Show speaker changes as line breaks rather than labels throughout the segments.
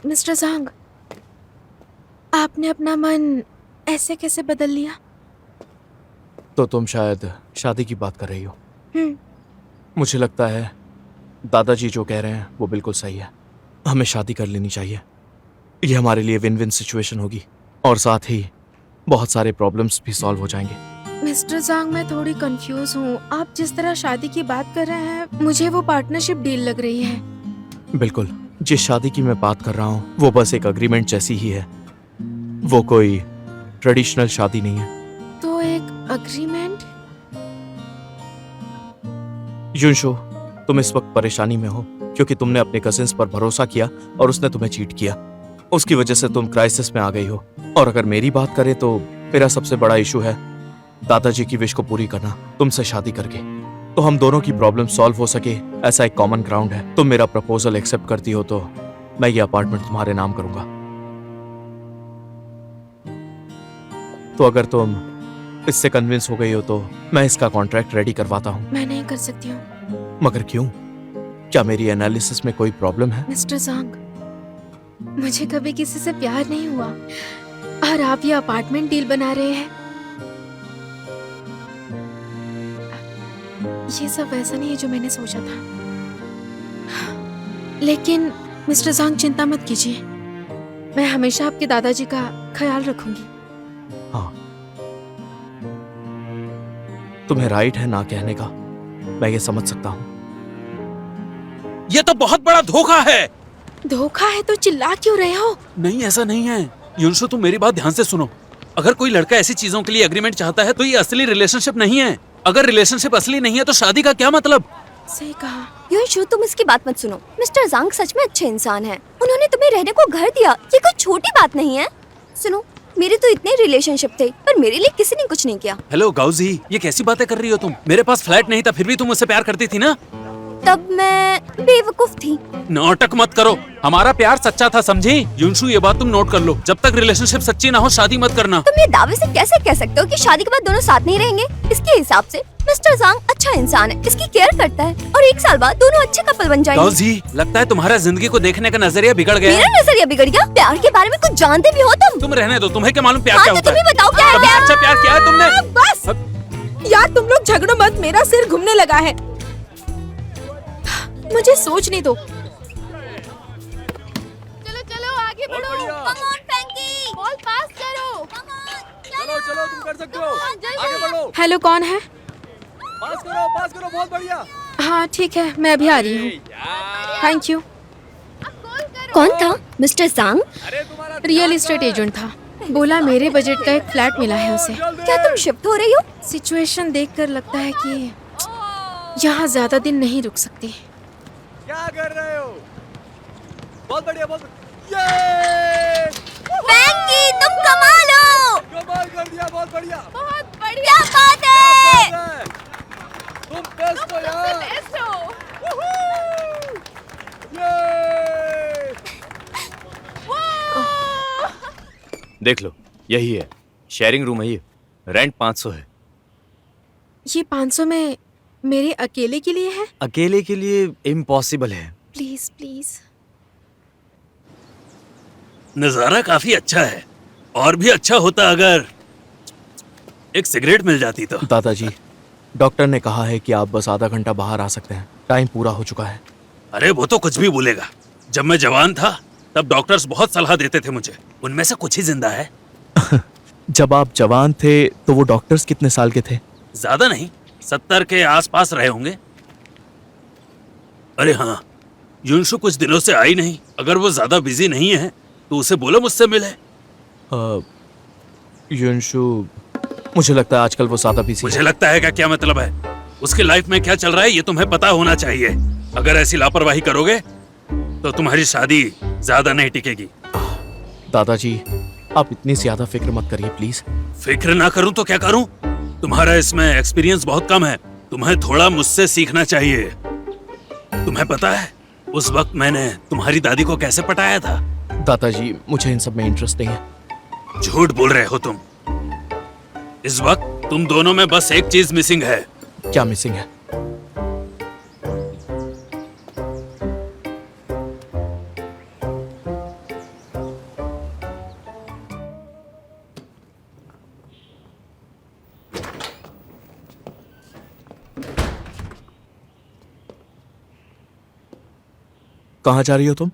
Mister ज़ांग, आपने अपना मन ऐसे कैसे बदल लिया?
तो तुम शायद शादी की बात कर रही हो।
मुझे
लगता है दादाजी जो कह रहे हैं वो बिल्कुल सही है। हमें शादी कर लेनी चाहिए। ये हमारे लिए विन विन सिचुएशन होगी और साथ ही बहुत सारे प्रॉब्लम्स भी सॉल्व हो जाएंगे।
मिस्टर ज़ांग, मैं थोड़ी कंफ्यूज हूँ। आप जिस तरह शादी की बात कर रहे हैं, मुझे वो पार्टनरशिप डील लग रही है।
बिल्कुल, जिस शादी की मैं बात कर रहा हूँ वो बस एक अग्रीमेंट जैसी ही है। वो कोई ट्रेडिशनल शादी नहीं है।
तो एक अग्रीमेंट?
युनशु, तुम इस वक्त परेशानी में हो क्योंकि तुमने अपने कजिन्स पर भरोसा किया और उसने तुम्हें चीट किया। उसकी वजह से तुम क्राइसिस में आ गई हो। और अगर मेरी बात करें तो मेरा सबसे बड़ा इशू है दादाजी की विश को पूरी करना तुमसे शादी करके। तो हम दोनों की प्रॉब्लम सॉल्व हो सके ऐसा एक कॉमन ग्राउंड है। तुम मेरा प्रपोजल एक्सेप्ट करती हो तो मैं ये अपार्टमेंट तुम्हारे नाम करूंगा। तो अगर तुम इससे कन्विंस हो गई हो तो मैं इसका कॉन्ट्रैक्ट रेडी करवाता हूँ।
मैं नहीं कर सकती हूँ।
मगर क्यों? क्या मेरी एनालिसिस में कोई प्रॉब्लम है?
मिस्टर ज़ांग, मुझे कभी किसी से प्यार नहीं हुआ और आप ये अपार्टमेंट डील बना रहे हैं। ये सब वैसा नहीं है जो मैंने सोचा था। लेकिन मिस्टर ज़ांग, चिंता मत कीजिए, मैं हमेशा आपके दादाजी का ख्याल रखूंगी।
हाँ, तुम्हें राइट है ना कहने का, मैं ये समझ सकता हूँ।
ये तो बहुत बड़ा धोखा है।
धोखा है तो चिल्ला क्यों रहे हो?
नहीं, ऐसा नहीं है। युनशु, तुम मेरी बात ध्यान से सुनो। अगर कोई लड़का ऐसी चीजों के लिए एग्रीमेंट चाहता है तो ये असली रिलेशनशिप नहीं है। अगर रिलेशनशिप असली नहीं है तो शादी का क्या मतलब?
सही कहा।
युनशु, तुम इसकी बात मत सुनो। मिस्टर ज़ांग सच में अच्छे इंसान हैं। उन्होंने तुम्हें रहने को घर दिया, ये कोई छोटी बात नहीं है। सुनो, मेरे तो इतने रिलेशनशिप थे पर मेरे लिए किसी ने कुछ नहीं किया।
हेलो गाउजी, ये कैसी बातें कर रही हो तुम? मेरे पास फ्लैट नहीं था फिर भी तुम मुझसे प्यार करती थी ना?
तब मैं बेवकूफ थी।
नाटक मत करो, हमारा प्यार सच्चा था, समझी? युनशु, ये बात तुम नोट कर लो। जब तक रिलेशनशिप सच्ची ना हो शादी मत करना।
तुम ये दावे से कैसे कह सकते हो कि शादी के बाद दोनों साथ नहीं रहेंगे? इसके हिसाब से मिस्टर ज़ांग अच्छा इंसान है, इसकी केयर करता है और 1 साल बाद दोनों अच्छे कपल बन जाएंगे।
गाउजी, लगता है तुम्हारा जिंदगी को देखने का नजरिया बिगड़ गया।
मेरा नजरिया बिगड़ गया? प्यार के बारे में कुछ जानते भी हो तुम?
तुम रहने दो, तुम्हें क्या मालूम प्यार
हाँ,
क्या
तो
होता
तुम ही
है?
बताओ क्या है
कभी
प्यार?
अच्छा प्यार किया है तुमने?
बस यार, तुम लोग झगड़ो मत, मेरा सिर घूमने लगा है। मुझे सोचने दो।
चलो चलो आगे बढ़ो। Come on, Frankie, ball pass करो। Come on,
चलो चलो, तुम कर सकते हो, आगे बढ़ो।
हेलो, कौन है?
पास करो, बहुत बढ़िया।
हाँ ठीक है, मैं अभी आ रही हूँ। Thank you.
कौन था? मिस्टर ज़ांग?
अरे तुम्हारा
रियल एस्टेट एजेंट था। बोला मेरे बजट का एक फ्लैट मिला है उसे।
क्या तुम शिफ्ट हो रही हो?
सिचुएशन देखकर लगता है कि यहाँ ज्यादा दिन नहीं रुक सकती।
क्या कर रहे हो? बहुत बढ़िया, बहुत ये
फ्रैंकी, तुम कमाल हो।
कमाल कर दिया, बहुत बढ़िया।
बहुत बढ़िया बात है।
तुम बेस्ट हो यार।
देख लो, यही है शेयरिंग रूम है। ये रेंट 500 है।
ये 500 में मेरे अकेले के लिए है?
अकेले के लिए इम्पॉसिबल है।
Please please.
नजारा काफी अच्छा है। और भी अच्छा होता अगर एक सिगरेट मिल जाती तो।
दादाजी, डॉक्टर ने कहा है कि आप बस आधा घंटा बाहर आ सकते हैं, टाइम पूरा हो चुका है।
अरे वो तो कुछ भी बोलेगा। जब मैं जवान था तब डॉक्टर्स बहुत सलाह देते थे मुझे, उनमें से कुछ ही जिंदा है।
जब आप जवान थे तो वो डॉक्टर्स कितने साल के थे?
ज्यादा नहीं, 70 के आसपास रहे होंगे। अरे हाँ, युनशु कुछ दिनों से आई नहीं। अगर वो ज्यादा बिजी नहीं है तो उसे बोलो मुझसे मिले।
युनशु, मुझे लगता है आजकल वो ज्यादा बिजी
मुझे लगता है क्या मतलब है? उसकी लाइफ में क्या चल रहा है ये तुम्हें पता होना चाहिए। अगर ऐसी लापरवाही करोगे तो तुम्हारी शादी ज्यादा नहीं टिकेगी।
दादाजी, आप इतनी ज्यादा फिक्र मत करिए प्लीज।
फिक्र ना करूं तो क्या करूं? तुम्हारा इसमें एक्सपीरियंस बहुत कम है, तुम्हें थोड़ा मुझसे सीखना चाहिए। तुम्हें पता है उस वक्त मैंने तुम्हारी दादी को कैसे पटाया था?
दादाजी, मुझे इन सब में इंटरेस्ट नहीं है।
झूठ बोल रहे हो तुम। इस वक्त तुम दोनों में बस एक चीज मिसिंग है।
क्या मिसिंग है? कहाँ जा रही हो तुम?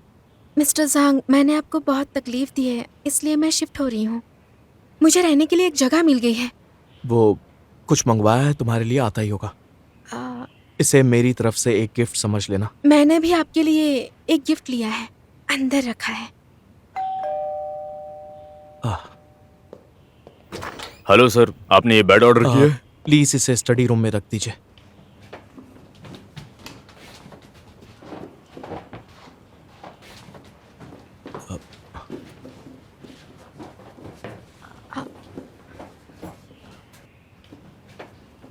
मिस्टर ज़ांग, मैंने आपको बहुत तकलीफ दी है, इसलिए मैं शिफ्ट हो रही हूँ। मुझे रहने के लिए एक जगह मिल गई है।
वो कुछ मंगवाया है तुम्हारे लिए, आता ही होगा।
आ,
इसे मेरी तरफ से एक गिफ्ट समझ लेना।
मैंने भी आपके लिए एक गिफ्ट लिया है, अंदर रखा है।
हेलो सर, आपने ये बेड ऑर्डर किया है?
प्लीज इसे स्टडी रूम में रख दीजिए।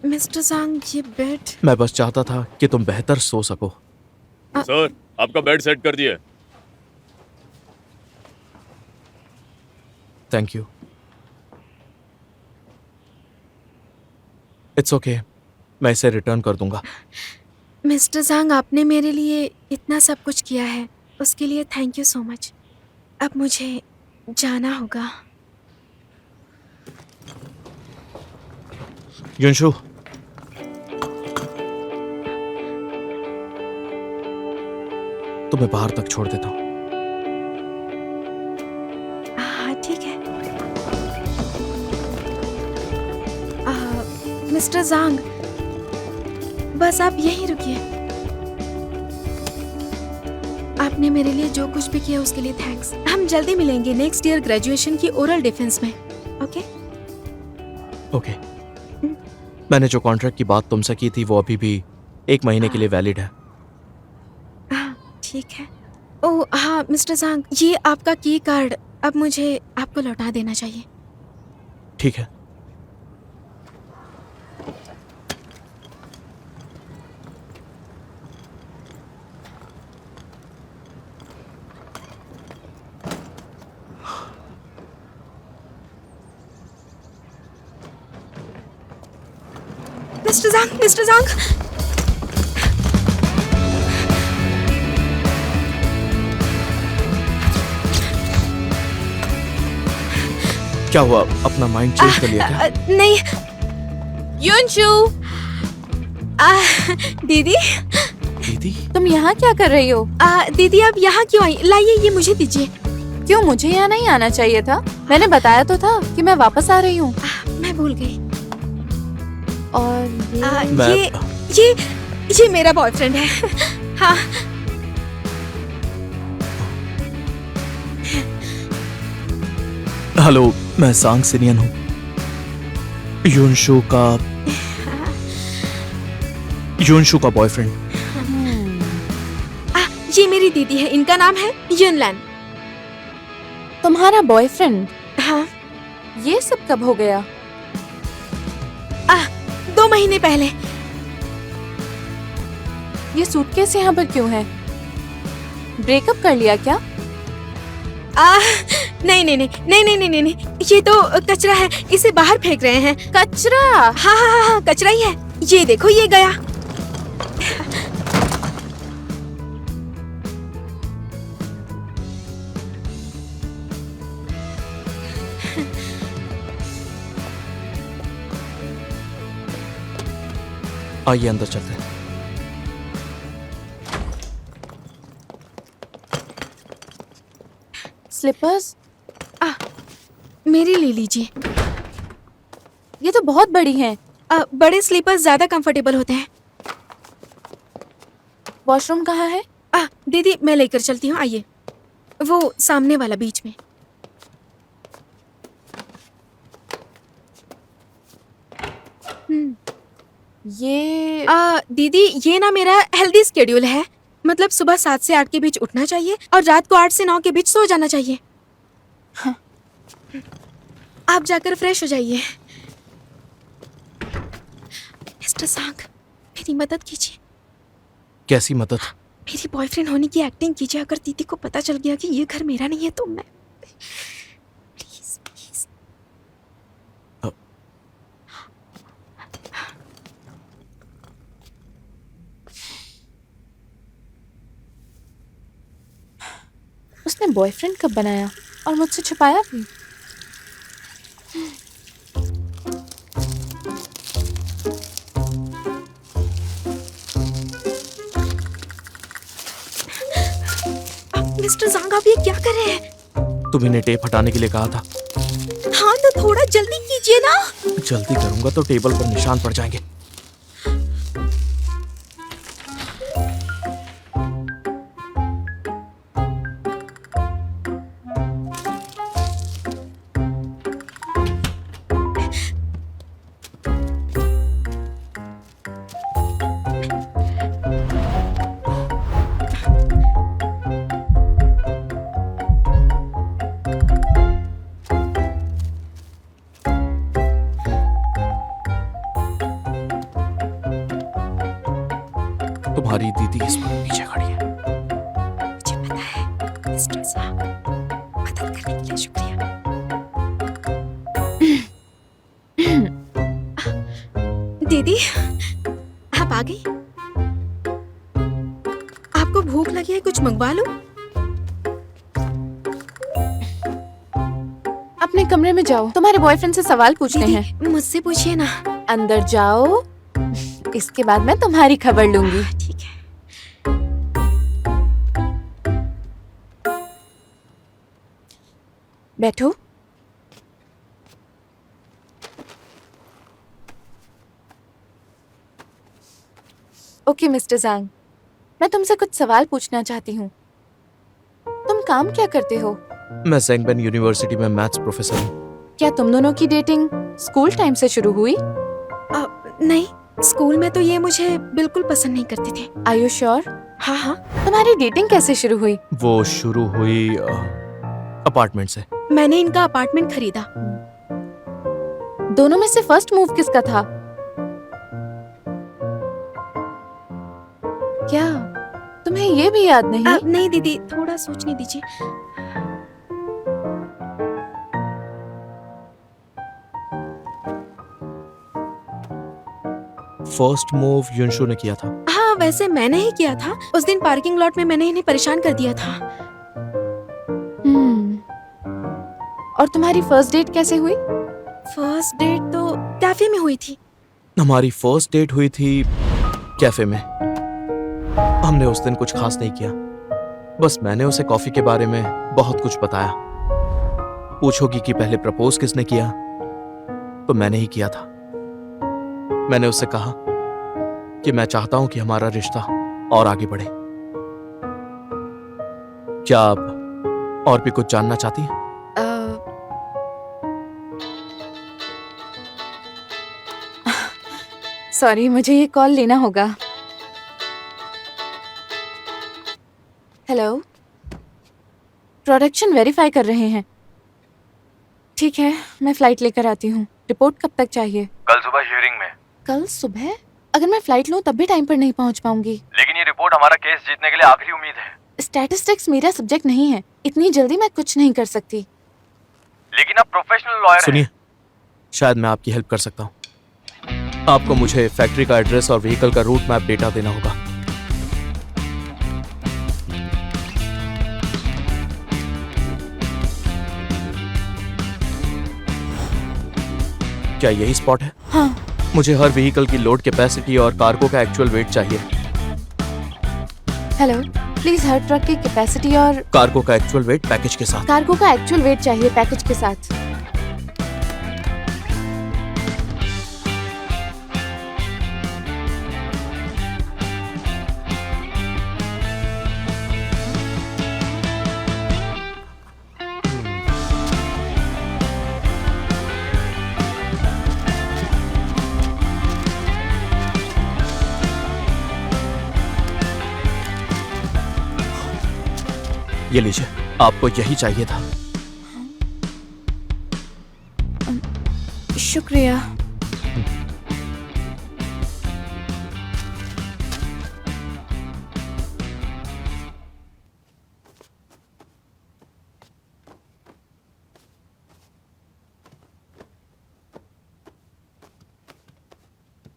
मिस्टर ज़ांग, ये बेड।
मैं बस चाहता था कि तुम बेहतर सो सको।
सर, आपका बेड सेट कर दिया है।
Thank you. इट्स ओके, मैं इसे रिटर्न कर दूंगा।
मिस्टर ज़ांग, आपने मेरे लिए इतना सब कुछ किया है, उसके लिए थैंक यू सो मच। अब मुझे जाना होगा।
युनशु, तुम्हें बाहर तक छोड़ देता हूँ।
हाँ, ठीक है। मिस्टर ज़ांग, बस आप यहीं रुकिए। आपने मेरे लिए जो कुछ भी किया उसके लिए थैंक्स। हम जल्दी मिलेंगे नेक्स्ट ईयर ग्रेजुएशन की ओरल डिफेंस में। ओके?
ओके। मैंने जो कॉन्ट्रैक्ट की बात तुमसे की थी वो अभी भी 1 महीने के लिए वैलिड है।
हाँ, ठीक है। ओह हाँ मिस्टर ज़ांग, ये आपका की कार्ड अब मुझे आपको लौटा देना चाहिए।
ठीक है।
Mister ज़ांग, mister ज़ांग।
क्या हुआ, अपना माइंड चेंज कर लिया क्या?
नहीं। युनशु। दीदी,
दीदी,
तुम यहाँ क्या कर रही हो?
दीदी आप यहाँ क्यों आई? लाइए, ये मुझे दीजिए।
क्यों, मुझे यहाँ नहीं आना चाहिए था? मैंने बताया तो था कि मैं वापस आ रही हूँ।
मैं भूल गई।
और
ये मेरा बॉयफ्रेंड है। हाँ।
हेलो, मैं सांग सिनियन हूँ, युनशु का बॉयफ्रेंड।
ये मेरी दीदी है, इनका नाम है युनलैन।
तुम्हारा बॉयफ्रेंड?
हाँ।
ये सब कब हो गया?
2 महीने पहले।
ये सूटकेस यहाँ पर क्यों है? ब्रेकअप कर लिया क्या?
नहीं नहीं नहीं नहीं नहीं नहीं नहीं, ये तो कचरा है, इसे बाहर फेंक रहे हैं।
कचरा?
हाँ हाँ हाँ हाँ, कचरा ही है। ये देखो, ये गया।
आइए अंदर चलते हैं।
स्लीपर्स?
मेरी ले लीजिए।
ये तो बहुत बड़ी हैं।
बड़े स्लीपर्स ज्यादा कंफर्टेबल होते हैं।
वॉशरूम कहाँ है?
दीदी मैं लेकर चलती हूँ, आइए। वो सामने वाला बीच में।
ये
दीदी ये ना मेरा हेल्दी स्केड्यूल है, मतलब सुबह 7 से 8 के बीच उठना चाहिए और रात को 8 से 9 के बीच सो जाना चाहिए।
हाँ।
आप जाकर फ्रेश हो जाइए। मिस्टर सांग, मेरी मदद कीजिए।
कैसी मदद?
मेरी बॉयफ्रेंड होने की एक्टिंग कीजिए। अगर दीदी को पता चल गया कि ये घर मेरा नहीं है तो मैं प्लीज प्लीज।
उसने बॉयफ्रेंड कब बनाया और मुझसे छुपाया भी?
मिस्टर ज़ांग आप ये क्या कर रहे हैं?
तुम्ही ने टेप हटाने के लिए कहा था।
हाँ तो थोड़ा जल्दी कीजिए ना।
जल्दी करूंगा तो टेबल पर निशान पड़ जाएंगे। तुम्हारी दीदी इस वक्त पीछे खड़ी है।
मुझे पता है मिस्टर ज़ांग, मदद करने के लिए शुक्रिया। दीदी आप आ गई? आपको भूख लगी है, कुछ मंगवा लूं?
अपने कमरे में जाओ, तुम्हारे बॉयफ्रेंड से सवाल पूछने हैं।
दीदी मुझसे पूछिए ना।
अंदर जाओ, इसके बाद मैं तुम्हारी खबर लूंगी।
ठीक है।
बैठो। ओके मिस्टर ज़ांग, मैं तुमसे कुछ सवाल पूछना चाहती हूँ। तुम काम क्या करते हो?
मैं ज़ेंगबेन यूनिवर्सिटी में मैथ्स प्रोफेसर हूँ।
क्या तुम दोनों की डेटिंग स्कूल टाइम से शुरू हुई?
नहीं, स्कूल में तो ये मुझे बिल्कुल पसंद नहीं करते थे।
Are you sure?
हाँ हाँ,
तुम्हारी डेटिंग कैसे शुरू हुई?
वो शुरू हुई अपार्टमेंट से।
मैंने इनका अपार्टमेंट खरीदा।
दोनों में से फर्स्ट मूव किसका था? क्या तुम्हें ये भी याद नहीं?
नहीं दीदी, थोड़ा सोचने दीजिए।
फर्स्ट मूव युनशु ने किया था।
हाँ वैसे मैंने ही किया था। उस दिन पार्किंग लॉट में मैंने इन्हें परेशान कर दिया था।
और तुम्हारी फर्स्ट डेट कैसे हुई?
फर्स्ट डेट तो कैफे में हुई थी।
हमारी फर्स्ट डेट हुई थी कैफे में। हमने उस दिन कुछ खास नहीं किया, बस मैंने उसे कॉफी के बारे में बहुत कुछ बताया। पूछोगी कि पहले प्रपोज किसने किया, तो मैंने ही किया था। मैंने उससे कहा कि मैं चाहता हूं कि हमारा रिश्ता और आगे बढ़े। क्या आप और भी कुछ जानना चाहती हैं?
सॉरी, मुझे ये कॉल लेना होगा। हेलो, प्रोडक्शन वेरीफाई कर रहे हैं। ठीक है, मैं फ्लाइट लेकर आती हूँ। रिपोर्ट कब तक चाहिए?
कल सुबह हियरिंग में।
कल सुबह? अगर मैं फ्लाइट लूँ तब भी टाइम पर नहीं पहुँच पाऊंगी।
लेकिन ये रिपोर्ट हमारा केस जीतने के लिए आखिरी उम्मीद है।
स्टैटिस्टिक्स मेरा सब्जेक्ट नहीं है, इतनी जल्दी मैं कुछ नहीं कर सकती।
लेकिन आप प्रोफेशनल लॉयर हैं।
सुनिए, शायद मैं आपकी हेल्प कर सकता हूँ। आपको मुझे फैक्ट्री का एड्रेस और व्हीकल का रूट मैप डेटा देना होगा। क्या यही स्पॉट है?
हाँ।
मुझे हर व्हीकल की लोड कैपेसिटी और कार्गो का एक्चुअल वेट चाहिए।
हेलो, प्लीज हर ट्रक की कैपेसिटी और
कार्गो का एक्चुअल वेट पैकेज के साथ।
कार्गो का एक्चुअल वेट चाहिए पैकेज के साथ।
ये लीजिए, आपको यही चाहिए था।
शुक्रिया।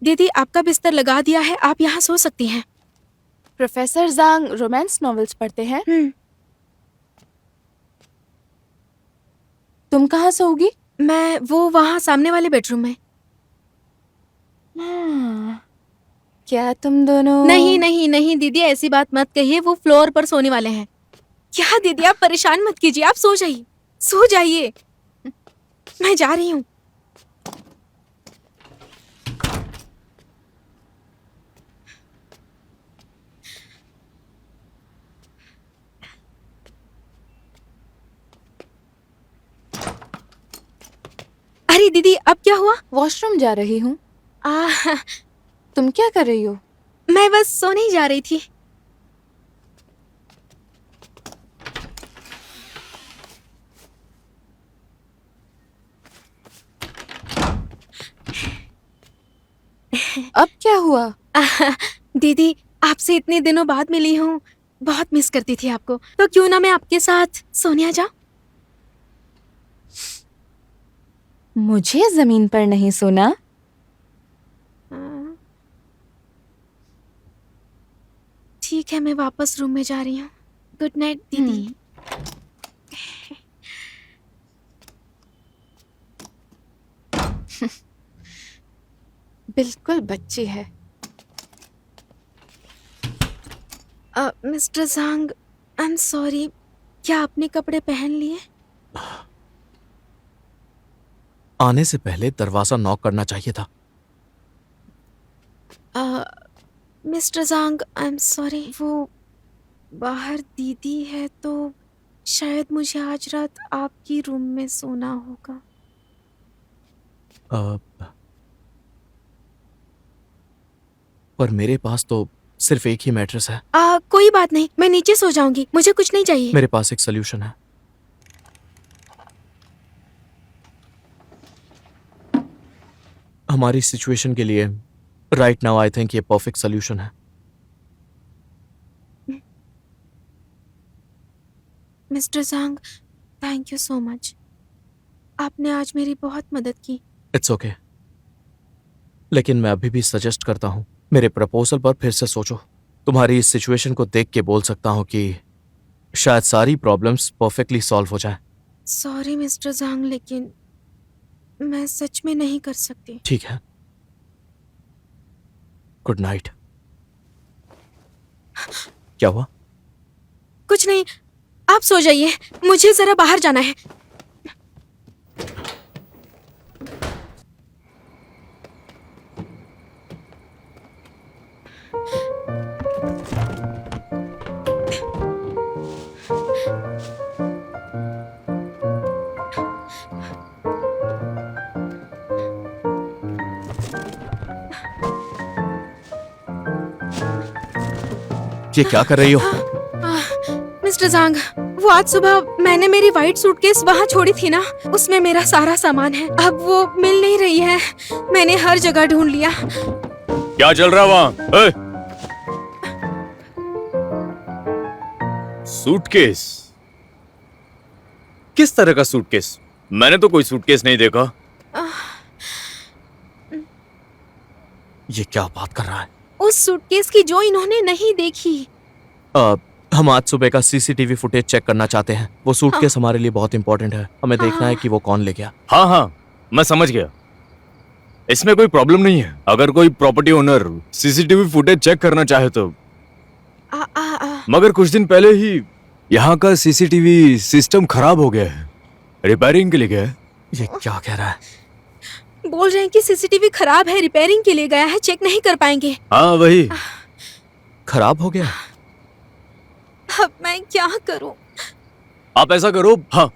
दीदी आपका बिस्तर लगा दिया है, आप यहाँ सो सकती हैं।
प्रोफेसर ज़ांग रोमांस नॉवेल्स पढ़ते हैं? तुम कहाँ सोओगी?
मैं वो वहाँ सामने वाले बेडरूम में।
क्या तुम दोनों?
नहीं नहीं नहीं दीदी, ऐसी बात मत कहिए, वो फ्लोर पर सोने वाले हैं। क्या दीदी, आप परेशान मत कीजिए, आप सो जाइए। मैं जा रही हूँ। अरे दीदी, अब क्या हुआ?
वॉशरूम जा रही हूँ।
आ,
तुम क्या कर रही हो?
मैं बस सोने ही जा रही थी।
अब क्या हुआ?
दीदी, आपसे इतने दिनों बाद मिली हूँ, बहुत मिस करती थी आपको, तो क्यों ना मैं आपके साथ सोने आ जाऊं?
मुझे जमीन पर नहीं सोना।
ठीक है, मैं वापस रूम में जा रही हूँ। गुड नाइट दीदी।
बिल्कुल बच्ची है।
मिस्टर ज़ांग, आई एम सॉरी, क्या आपने कपड़े पहन लिए?
आने से पहले दरवाजा नॉक करना चाहिए था।
मिस्टर ज़ांग, आई एम सॉरी, वो बाहर दीदी है तो शायद मुझे आज रात आपकी रूम में सोना होगा।
पर मेरे पास तो सिर्फ एक ही मैट्रेस है।
कोई बात नहीं, मैं नीचे सो जाऊंगी, मुझे कुछ नहीं चाहिए।
मेरे पास एक सोल्यूशन है। हमारी सिचुएशन के लिए राइट नाउ आई थिंक ये परफेक्ट सोल्यूशन है।
Mister ज़ांग, thank you so much. आपने आज मेरी बहुत मदद की।
इट्स ओके, लेकिन मैं अभी भी सजेस्ट करता हूं मेरे प्रपोजल पर फिर से सोचो। तुम्हारी इस सिचुएशन को देख के बोल सकता हूं कि शायद सारी प्रॉब्लम्स परफेक्टली सॉल्व हो जाएं।
सॉरी मिस्टर ज़ांग, लेकिन मैं सच में नहीं कर सकती।
ठीक है, गुड नाइट। क्या हुआ?
कुछ नहीं, आप सो जाइए, मुझे जरा बाहर जाना है।
ये क्या कर रही हो?
मिस्टर ज़ांग, वो आज सुबह मैंने मेरी व्हाइट सूटकेस वहाँ छोड़ी थी ना, उसमें मेरा सारा सामान है। अब वो मिल नहीं रही है, मैंने हर जगह ढूंढ लिया।
क्या चल रहा वहाँ? सूटकेस? किस तरह का सूटकेस? मैंने तो कोई सूटकेस नहीं देखा।
ये क्या बात कर रहा है?
उस सूटकेस की जो इन्होंने नहीं देखी।
हम आज सुबह का सीसीटीवी फुटेज चेक करना चाहते हैं। वो सूटकेस हमारे लिए बहुत इंपॉर्टेंट है, हमें देखना है कि वो कौन ले गया।
हाँ हाँ, मैं समझ गया। इसमें कोई प्रॉब्लम नहीं है। अगर कोई property owner CCTV footage check करना चाहे तो। मगर कुछ दिन पहले ही यहाँ का सीसीटीवी सिस्टम खराब हो गया है, रिपेयरिंग के लिए गया है।
ये क्या कह रहा है?
बोल रहे हैं कि सीसीटीवी खराब है, रिपेयरिंग के लिए गया है, चेक नहीं कर पाएंगे।
हाँ वही।
खराब हो गया?
अब मैं क्या करूं?
आप ऐसा करो, हाँ,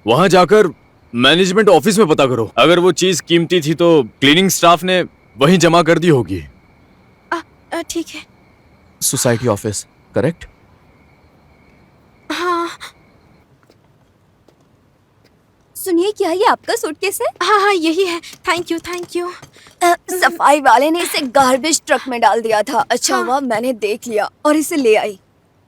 वहां जाकर मैनेजमेंट ऑफिस में पता करो। अगर वो चीज कीमती थी तो क्लीनिंग स्टाफ ने वहीं जमा कर दी होगी।
ठीक है।
Society office, correct?
हाँ
सुनिए, क्या ये आपका सूटकेस है?
हाँ हाँ, यही है। Thank you thank you.
सफाई वाले ने इसे गार्बेज ट्रक में डाल दिया था। अच्छा
हाँ।
हुआ मैंने देख लिया और इसे ले आई।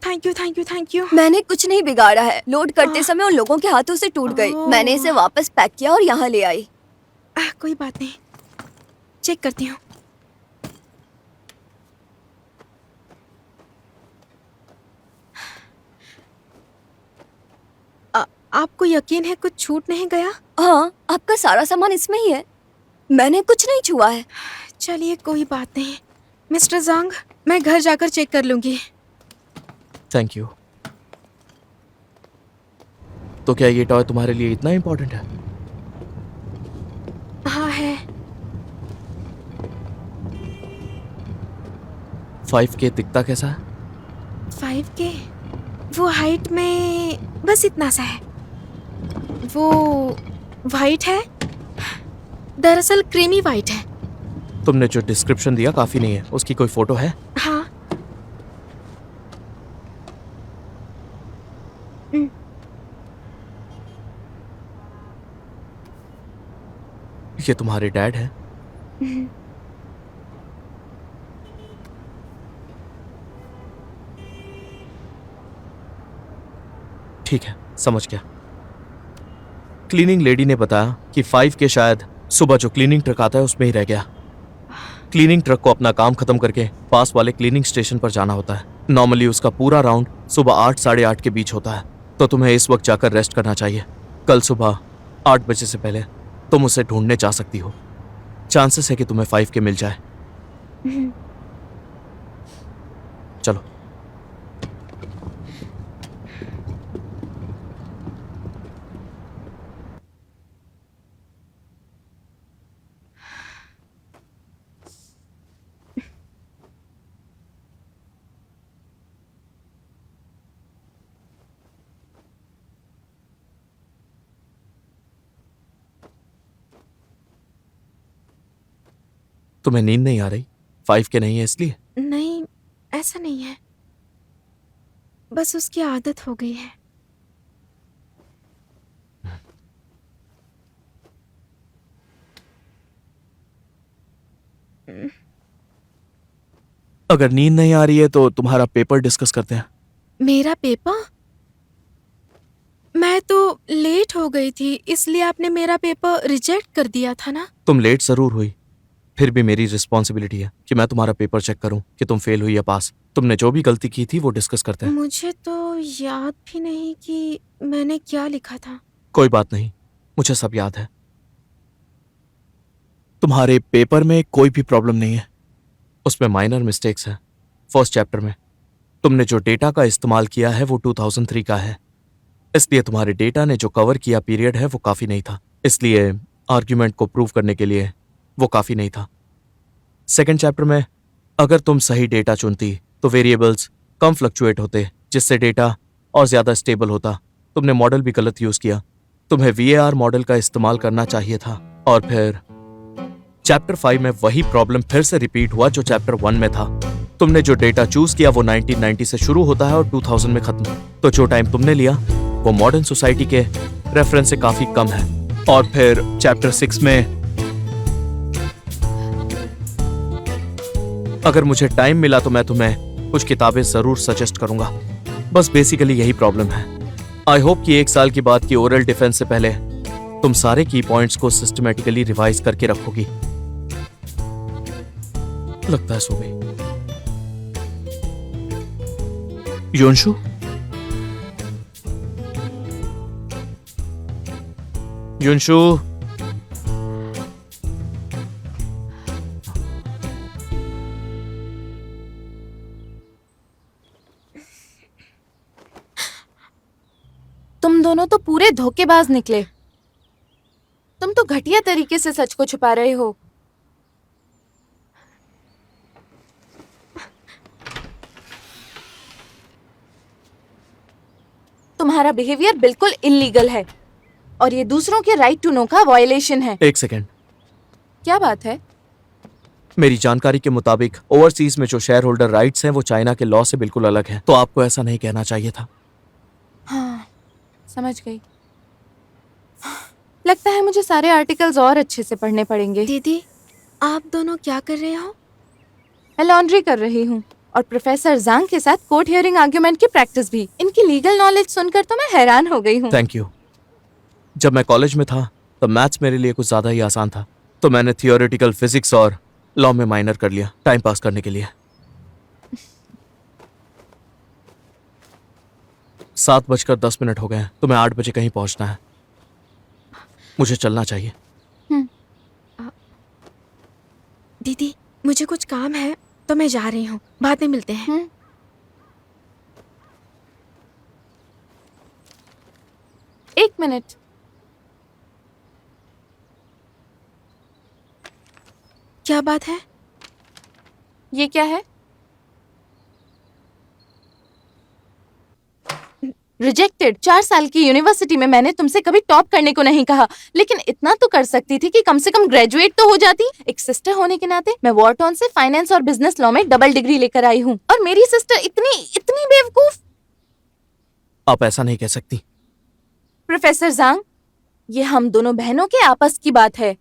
Thank you thank you thank you.
मैंने कुछ नहीं बिगाड़ा है, लोड करते समय उन लोगों के हाथों से टूट गई। मैंने इसे वापस पैक किया और यहाँ ले आई।
कोई बात नहीं, चेक करती हूँ। आपको यकीन है कुछ छूट नहीं गया?
हाँ, आपका सारा सामान इसमें ही है, मैंने कुछ नहीं छुआ है।
चलिए कोई बात नहीं मिस्टर ज़ांग, मैं घर जाकर चेक कर लूंगी।
Thank you. तो क्या ये टॉय तुम्हारे लिए इतना इम्पोर्टेंट है?
हाँ है।
5K दिखता कैसा है?
5K वो हाइट में बस इतना सा है। वो वाइट है, दरअसल क्रीमी वाइट है।
तुमने जो डिस्क्रिप्शन दिया काफी नहीं है, उसकी कोई फोटो है?
हाँ।
ये तुम्हारे डैड है? ठीक है, समझ गया। क्लीनिंग लेडी ने बताया कि 5K शायद सुबह जो क्लीनिंग ट्रक आता है उसमें ही रह गया। क्लीनिंग ट्रक को अपना काम खत्म करके पास वाले क्लीनिंग स्टेशन पर जाना होता है। नॉर्मली उसका पूरा राउंड सुबह 8 साढ़े 8 के बीच होता है, तो तुम्हें इस वक्त जाकर रेस्ट करना चाहिए। कल सुबह 8 बजे से पहले तुम उसे ढूंढने जा सकती हो। चांसेस है कि तुम्हें 5K मिल जाए। चलो। तुम्हें नींद नहीं आ रही? 5K नहीं है इसलिए?
नहीं, ऐसा नहीं है, बस उसकी आदत हो गई है।
अगर नींद नहीं आ रही है तो तुम्हारा पेपर डिस्कस करते हैं।
मेरा पेपर? मैं तो लेट हो गई थी, इसलिए आपने मेरा पेपर रिजेक्ट कर दिया था ना।
तुम लेट जरूर हुई, फिर भी मेरी रिस्पॉन्सिबिलिटी है कि मैं तुम्हारा पेपर चेक करूं कि तुम फेल हुई या पास। तुमने जो भी गलती की थी वो डिस्कस करते हैं।
मुझे तो याद भी नहीं कि मैंने क्या लिखा था।
कोई बात नहीं, मुझे सब याद है। तुम्हारे पेपर में कोई भी प्रॉब्लम नहीं है, उसमें माइनर मिस्टेक्स है। फर्स्ट चैप्टर में तुमने जो डेटा का इस्तेमाल किया है वो 2003 का है, इसलिए तुम्हारे डेटा ने जो कवर किया पीरियड है वो काफी नहीं था, इसलिए आर्ग्यूमेंट को प्रूव करने के लिए वो काफी नहीं था। सेकंड चैप्टर में अगर तुम सही डेटा चुनती तो वेरिएबल्स कम फ्लक्चुएट होते, जिससे डेटा और ज्यादा स्टेबल होता। तुमने मॉडल भी गलत यूज किया, तुम्हें VAR मॉडल का इस्तेमाल करना चाहिए था। और फिर चैप्टर 5 में वही प्रॉब्लम फिर से रिपीट हुआ जो चैप्टर 1 में था। तुमने जो डेटा चूज किया वो 1990 से शुरू होता है और 2000 में खत्म, तो जो टाइम तुमने लिया वो मॉडर्न सोसाइटी के रेफरेंस से काफी कम है। और फिर चैप्टर 6 में अगर मुझे टाइम मिला तो मैं तुम्हें कुछ किताबें जरूर सजेस्ट करूंगा। बस बेसिकली यही प्रॉब्लम है। आई होप कि 1 साल की बाद की ओरल डिफेंस से पहले तुम सारे की पॉइंट्स को सिस्टमैटिकली रिवाइज करके रखोगी। लगता है सो गई। योंशु, योंशु,
तुम दोनों तो पूरे धोखेबाज निकले। तुम तो घटिया तरीके से सच को छुपा रहे हो। तुम्हारा बिहेवियर बिल्कुल इल्लीगल है और ये दूसरों के राइट टू नो का वायलेशन है।
एक सेकेंड।
क्या बात है?
मेरी जानकारी के मुताबिक ओवरसीज में जो शेयर होल्डर राइट्स हैं वो चाइना के लॉ से बिल्कुल अलग हैं, तो आपको ऐसा नहीं कहना चाहिए था।
हाँ, समझ गई। लगता है मुझे सारे आर्टिकल्स और अच्छे से पढ़ने पड़ेंगे।
दीदी, आप दोनों क्या कर रहे हो?
मैं लॉन्ड्री कर रही हूँ और प्रोफेसर जांग के साथ कोर्ट हियरिंग आर्ग्यूमेंट की प्रैक्टिस भी। इनकी लीगल नॉलेज सुनकर तो मैं हैरान हो गई हूँ।
Thank you. जब मैं कॉलेज में था तब मैथ्स मेरे लिए कुछ ज्यादा ही आसान था, तो मैंने थियोरेटिकल फिजिक्स और लॉ में माइनर कर लिया टाइम पास करने के लिए। 7:10 हो गए हैं, तो मैं 8 बजे कहीं पहुंचना है। मुझे चलना चाहिए।
दीदी, मुझे कुछ काम है तो मैं जा रही हूँ, बाद में मिलते हैं।
एक मिनट।
क्या बात है?
ये क्या है? रिजेक्टेड। 4 साल की यूनिवर्सिटी में मैंने तुमसे कभी टॉप करने को नहीं कहा, लेकिन इतना तो कर सकती थी कि कम से कम ग्रेजुएट तो हो जाती। एक सिस्टर होने के नाते मैं वॉर्टन से फाइनेंस और बिजनेस लॉ में डबल डिग्री लेकर आई हूँ, और मेरी सिस्टर इतनी इतनी बेवकूफ।
आप ऐसा नहीं कह सकती।
प्रोफेसर जांग, ये हम दोनों बहनों के आपस की बात है,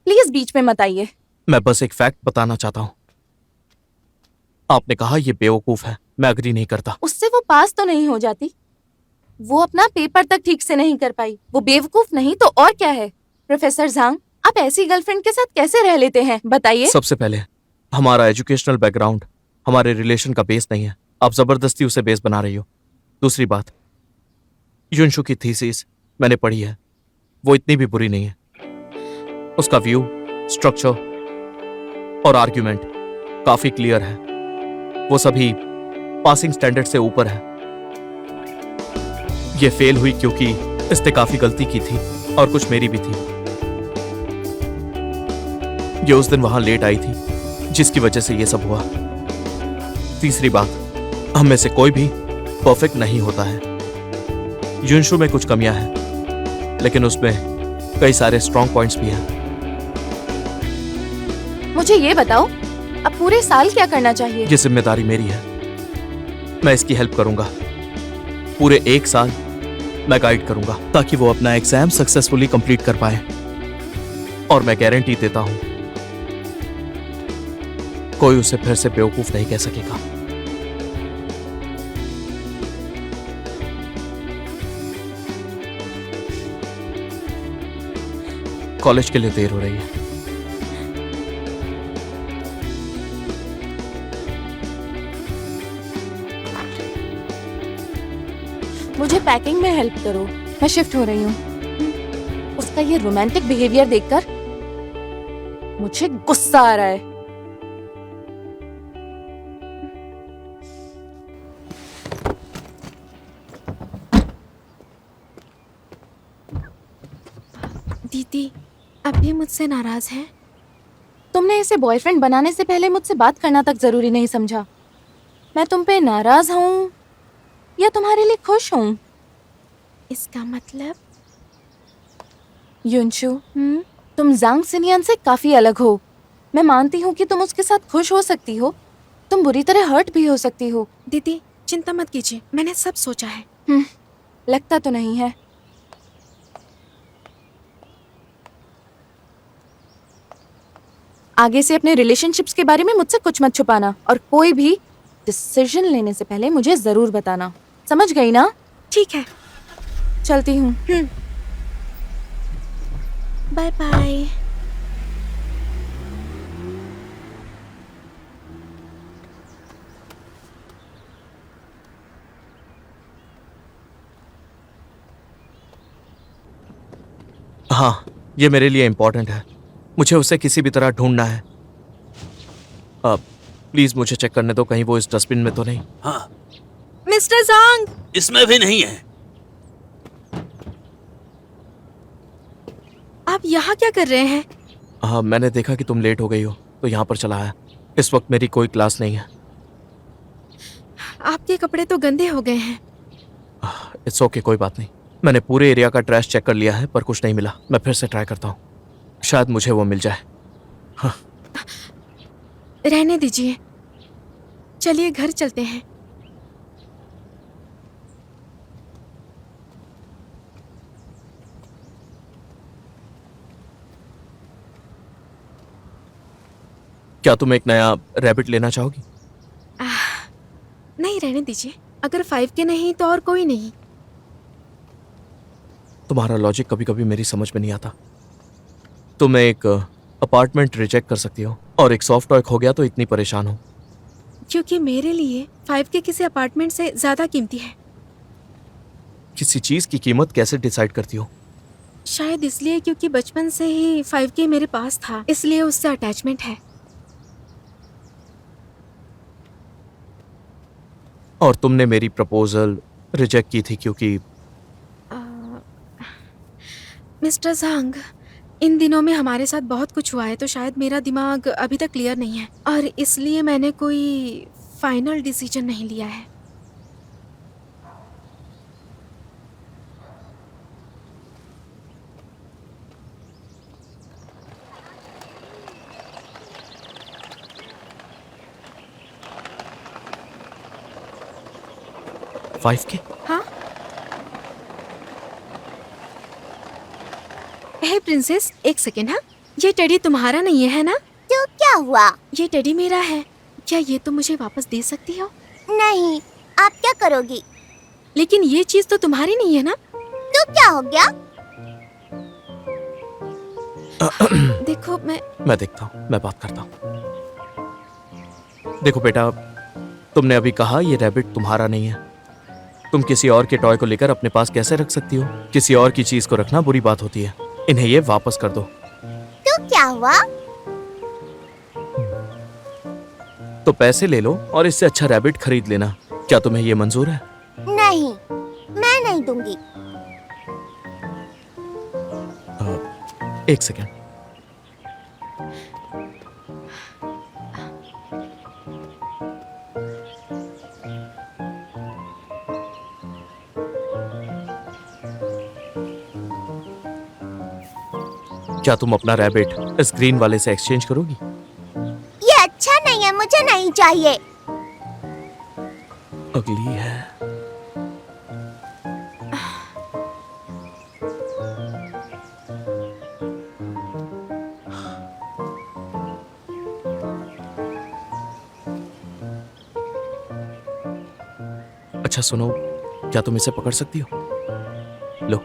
प्लीज बीच में मत आइए।
मैं बस एक फैक्ट बताना चाहता हूँ। आपने कहा ये बेवकूफ है, मैं अग्री नहीं करता।
उससे वो पास तो नहीं हो जाती। वो अपना पेपर तक ठीक से नहीं कर पाई, वो बेवकूफ नहीं तो और क्या है? प्रोफेसर जांग, आप ऐसी गर्लफ्रेंड के साथ कैसे रह लेते हैं, बताइए।
सबसे पहले हमारा एजुकेशनल बैकग्राउंड हमारे रिलेशन का बेस नहीं है। आप जबरदस्ती उसे बेस बना रही हो। दूसरी बात, युनशु की थीसिस मैंने पढ़ी है, वो इतनी भी बुरी नहीं है। उसका व्यू, स्ट्रक्चर और आर्ग्यूमेंट काफी क्लियर है। वो सभी पासिंग स्टैंडर्ड से ऊपर है। ये फेल हुई क्योंकि इसने काफी गलती की थी और कुछ मेरी भी थी। ये उस दिन वहां लेट आई थी जिसकी वजह से ये सब हुआ। तीसरी बात, हम में से कोई भी परफेक्ट नहीं होता है। युनशु में कुछ कमियां हैं, लेकिन उसमें कई सारे स्ट्रॉन्ग पॉइंट्स भी हैं।
मुझे ये बताओ, अब पूरे साल क्या करना चाहिए?
ये जिम्मेदारी मेरी है, मैं इसकी हेल्प करूंगा। पूरे 1 साल मैं गाइड करूंगा ताकि वो अपना एग्जाम सक्सेसफुली कंप्लीट कर पाए। और मैं गारंटी देता हूं, कोई उसे फिर से बेवकूफ नहीं कह सकेगा। कॉलेज के लिए देर हो रही है।
मुझे पैकिंग में हेल्प करो, मैं शिफ्ट हो रही हूँ। उसका ये रोमांटिक बिहेवियर देखकर मुझे गुस्सा आ रहा है।
दीदी अब भी मुझसे नाराज है?
तुमने इसे बॉयफ्रेंड बनाने से पहले मुझसे बात करना तक जरूरी नहीं समझा। मैं तुम पे नाराज हूँ या तुम्हारे लिए खुश हूँ?
इसका मतलब?
युनशु, तुम जांग सिनियन से काफी अलग हो। मैं मानती हूँ कि तुम उसके साथ खुश हो सकती हो, तुम बुरी तरह हर्ट भी हो सकती हो।
दीदी चिंता मत कीजिए, मैंने सब सोचा है।
लगता तो नहीं है। आगे से अपने रिलेशनशिप्स के बारे में मुझसे कुछ मत छुपाना, और कोई भी डिसीजन लेने से पहले मुझे जरूर बताना, समझ गई ना?
ठीक है,
चलती हूँ।
Bye bye.
हाँ, ये मेरे लिए इंपॉर्टेंट है। मुझे उसे किसी भी तरह ढूंढना है। प्लीज मुझे चेक करने दो, कहीं वो इस डस्टबिन में तो नहीं।
हाँ,
मिस्टर जांग,
इसमें भी नहीं है।
आप यहाँ क्या कर रहे हैं?
हाँ, मैंने देखा कि तुम लेट हो गई हो तो यहाँ पर चला आया। इस वक्त मेरी कोई क्लास नहीं है।
आपके कपड़े तो गंदे हो गए हैं।
इट्स ओके, कोई बात नहीं। मैंने पूरे एरिया का ट्रैश चेक कर लिया है पर कुछ नहीं मिला। मैं फिर से ट्राई करता हूँ, शायद मुझे वो मिल जाए। हाँ।
रहने दीजिए, चलिए घर चलते हैं।
क्या तुम एक नया रैबिट लेना चाहोगी?
नहीं, रहने दीजिए। अगर 5 के नहीं तो और कोई नहीं।
तुम्हारा लॉजिक कभी कभी मेरी समझ में नहीं आता। तुम एक अपार्टमेंट रिजेक्ट कर सकती हो और एक सॉफ्ट टॉय खो गया तो इतनी परेशान हो।
क्योंकि मेरे लिए 5 के किसी अपार्टमेंट से ज्यादा कीमती है।
किसी चीज की कीमत कैसे डिसाइड करती हो?
शायद इसलिए क्योंकि बचपन से ही 5 के मेरे पास था, इसलिए उससे अटैचमेंट है।
और तुमने मेरी प्रपोजल रिजेक्ट की थी क्योंकि
मिस्टर झांग, इन दिनों में हमारे साथ बहुत कुछ हुआ है, तो शायद मेरा दिमाग अभी तक क्लियर नहीं है और इसलिए मैंने कोई फाइनल डिसीजन नहीं लिया है।
फाइव के?
हाँ? हे प्रिंसेस, एक सेकेंड। हाँ, ये टेडी तुम्हारा नहीं है ना?
तो क्या हुआ?
ये टेडी मेरा है। क्या ये तुम मुझे वापस दे सकती हो?
नहीं, आप क्या करोगी?
लेकिन ये चीज तो तुम्हारी नहीं है ना?
तो क्या हो गया?
देखो,
मैं देखता हूँ, मैं बात करता हूँ। देखो बेटा, तुमने अभी कहा ये रैबिट तुम्हारा नहीं है। तुम किसी और के टॉय को लेकर अपने पास कैसे रख सकती हो? किसी और की चीज को रखना बुरी बात होती है। इन्हें ये वापस कर दो।
तो क्या हुआ?
तो पैसे ले लो और इससे अच्छा रैबिट खरीद लेना। क्या तुम्हें ये मंजूर है?
नहीं, मैं नहीं दूंगी।
एक सेकेंड। क्या तुम अपना रैबिट इस ग्रीन वाले से एक्सचेंज करोगी?
ये अच्छा नहीं है, मुझे नहीं चाहिए।
अगली है। अच्छा सुनो, क्या तुम इसे पकड़ सकती हो? लो,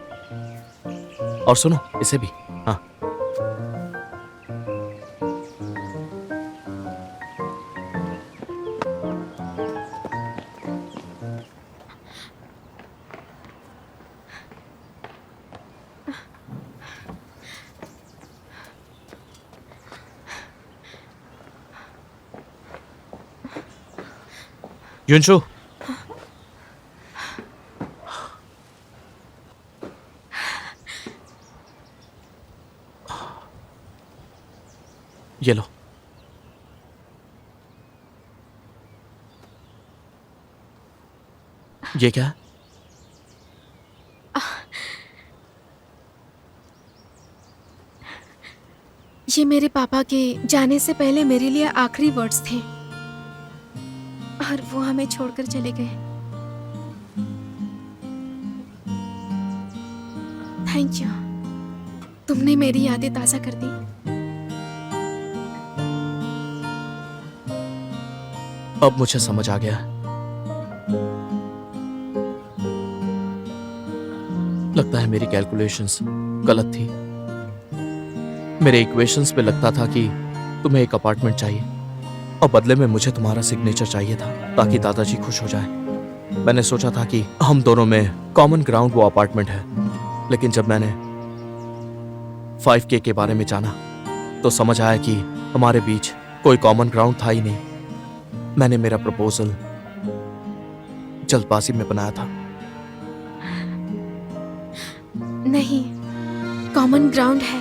और सुनो इसे भी। हाँ, युनशु, ये लो। ये क्या है?
ये मेरे पापा के जाने से पहले मेरे लिए आखिरी वर्ड्स थे और वो हमें छोड़कर चले गए। थैंक यू, तुमने मेरी यादें ताज़ा कर दी।
अब मुझे समझ आ गया। लगता है मेरी कैलकुलेशंस गलत थी। मेरे इक्वेशंस पे लगता था कि तुम्हें एक अपार्टमेंट चाहिए और बदले में मुझे तुम्हारा सिग्नेचर चाहिए था ताकि दादाजी खुश हो जाए। मैंने सोचा था कि हम दोनों में कॉमन ग्राउंड वो अपार्टमेंट है, लेकिन जब मैंने 5K के बारे में जाना तो समझ आया कि हमारे बीच कोई कॉमन ग्राउंड था ही नहीं। मैंने मेरा प्रपोजल जल्दबाजी में बनाया था।
नहीं, कॉमन ग्राउंड है।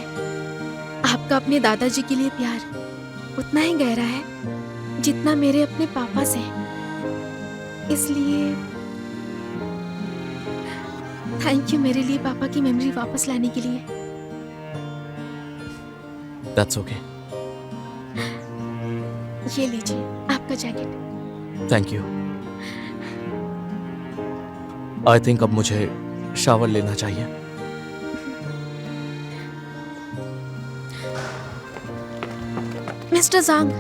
आपका अपने दादाजी के लिए प्यार उतना ही गहरा है जितना मेरे अपने पापा से। इसलिए थैंक यू मेरे लिए पापा की मेमोरी वापस लाने के लिए।
That's okay.
ये लीजिए आपका jacket.
Thank you. I think अब मुझे शावर लेना चाहिए।
मिस्टर ज़ांग,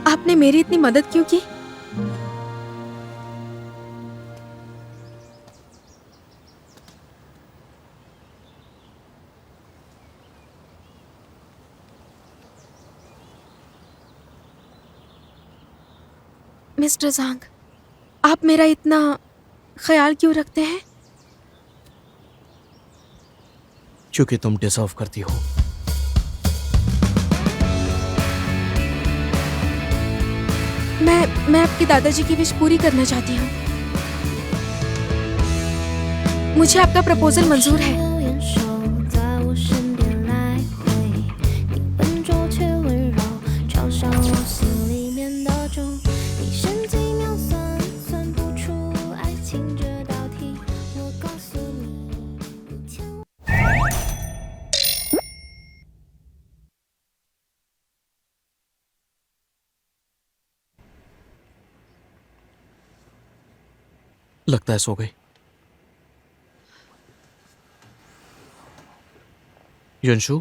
आपने मेरी इतनी मदद क्यों की? मिस्टर ज़ांग, आप मेरा इतना ख्याल क्यों रखते हैं?
क्योंकि तुम डिजर्व करती हो।
मैं आपके दादाजी की विश पूरी करना चाहती हूँ। मुझे आपका प्रपोजल मंजूर है।
眼手在我身边来回，你笨拙却温柔，嘲笑我心里面的钟。你神机妙算，算不出爱情这道题。我告诉你，不欠我。
लगता है सो गई। युनशु,